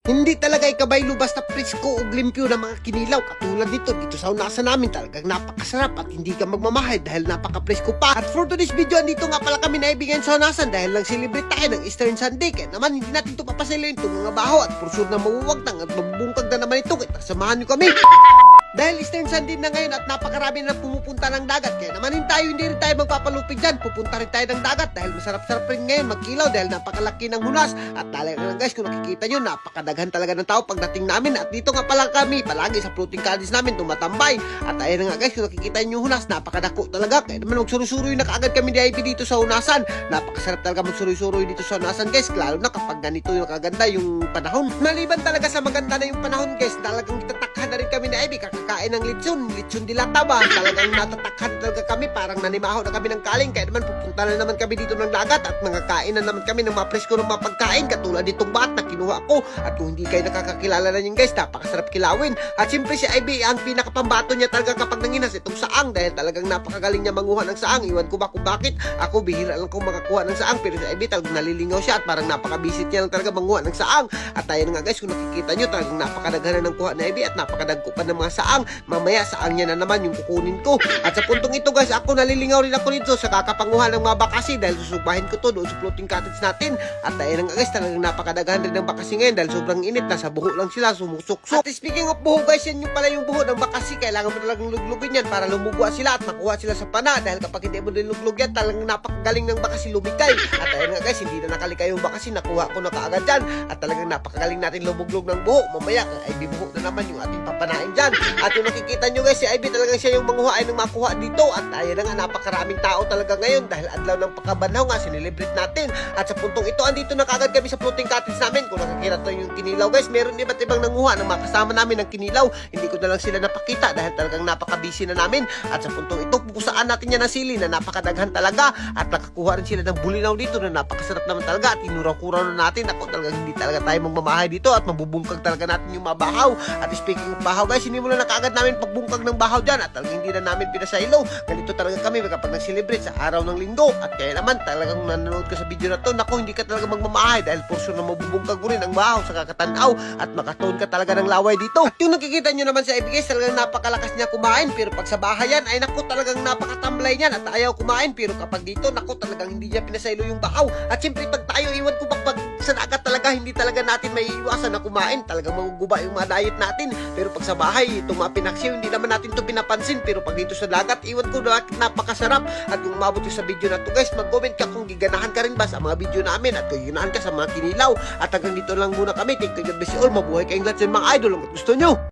Hindi talaga ikabaylo basta presko o limpyo ng mga kinilaw. Katulad nito, dito sa unasan namin talagang napakasarap at hindi ka magmamahal dahil napaka-presko pa. At for today's video, andito nga pala kami naibigan sa unasan dahil lang celebrate tayo ng Eastern Sunday. Kaya naman hindi natin ito papasailoin itong mga baho at for sure na mabuwagtang at mabubungkag na naman ito. Kaya samahan nyo kami. Dahil Eastern Sunday na ngayon at napakarami na pumupunta ng dagat. Kaya naman hindi rin tayo magpapalupig dyan. Pupunta rin tayo ng dagat dahil masarap-sarap rin ngayon magkilaw dahil napakalaki ng hunas. At talagang guys, kung nakikita nyo, napakadaghan talaga ng tao pagdating namin. At dito nga pala kami, palagi sa floating cottage namin tumatambay. At ayun nga guys, kung nakikita nyo yung hunas, napakadako talaga. Kaya naman magsuruy-suruy na kaagad kami ni Ivy dito sa hunasan. Napakasarap talaga magsuruy-suruy dito sa hunasan guys. Lalo na kapag ganito yung kaganda yung panahon. Maliban talaga sa maganda na yung panahon guys, talagang itatakhan na rin kami ni Ivy. Kakakain ng lechon dilata ba? Talagang natatakhan talaga kami, parang nanimaho na kami ng kaling. Kaya naman pupunta na naman kami dito ng dagat at magkakain na naman kami ng mga presko ng mga pagkain katulad ditong bat na kinuha ko. At kung hindi kayo nakakakilala na yun guys, napakasarap kilawin. At siyempre si Ivy, ang pinakapambato niya talaga kapag nanginas itong saang dahil talagang napakagaling niya manguha ng saang. Iwan ko ba kung bakit ako bihira lang kung makakuha ng saang, pero si Ivy talagang nalilingaw siya at parang napakabisit niya lang talaga manguha ng saang. At tayo na nga guys, kung nakikita nyo, talagang napakadaghanan ng kuha na Ivy at napakadagko pa ng mga saang. Mamaya saang niya na naman yung kukunin ko. At sa puntong ito guys, ako nalilingaw rin ako dito sa kakapanguhan ng mga bakasi dahil susubahin ko to doon sa floating cottage natin. At ayun nga guys, talagang napakadaghan rin ng bakasi ngayon dahil sobrang init, nasa buho lang sila, sumusuksok. At speaking of buho guys, yan yung pala yung buho ng bakasi. Kailangan mo talagang luglugin yan para lumugwa sila at makuha sila sa pana dahil kapag hindi mo niluglug yan, talagang napakagaling ng bakasi lumikay. At ayun nga guys, hindi na nakalikay yung bakasi, nakuha ko na kaagad dyan. At talagang napakagaling natin lumuglog ng buho. Mamaya, ay bibuho na naman yung ating papanain dyan. At yung nakikita nyo guys, si Ivy talagang siya yung manguha ay ng makuha dito. At ayun na nga, napakaraming tao talaga ngayon dahil adlaw ng pagkabanhaw nga, sinilibrate natin. At sa puntong ito, andito na kagad kami sa floating cottage namin. Kung nakikita to yung kinilaw guys, meron iba't ibang nanguha ng mga kasama namin ng kinilaw. Hindi ko na lang sila napakita dahil talagang napaka-busy na namin. At sa puntong ito, pukusaan natin yan ng sili na napakadaghan talaga. At nakakuha rin sila ng bulinaw dito na napakasarap naman talaga. At inuraw-kuraw na natin. Ako talagang hindi talaga tayo magmamahay dito at mabubungkag talaga natin yung mga bahaw. At speaking of bahaw guys, hindi mo na kaagad namin pagbungkag ng bahaw dyan at talagang hindi na namin pinasaylo. Ganito talaga kami kapag nag-celebrate sa araw ng linggo. At kaya naman talagang nanonood ka sa video na to, naku, hindi ka talaga magmamahay dahil for sure na mabubungkag mo rin ang bahaw sa kakatanaw at makatoon ka talaga ng laway dito. At yung nakikita nyo naman sa Ivy guys, talagang napakalakas niya kumain, pero pag sa bahayan ay naku, talagang napakatamlay niyan at ayaw kumain. Pero kapag dito, naku, talagang hindi niya pinasaylo yung bahaw. At siyempre pag tayo, iwan ko pag sa dagat talaga, hindi talaga natin may iwasan na kumain. Talagang maguguba yung mga diet natin. Pero pag sa bahay, itong mga pinaksiw, hindi naman natin to pinapansin. Pero pag dito sa dagat, iwan ko na napakasarap. At kung umabot yung sa video na to guys, mag-comment ka kung giganahan ka rin ba sa mga video namin at kung giganahan ka sa mga kinilaw. At hanggang dito lang muna kami. Thank you, God bless you all. Mabuhay kayong lahat sa mga idol. Ang gusto nyo.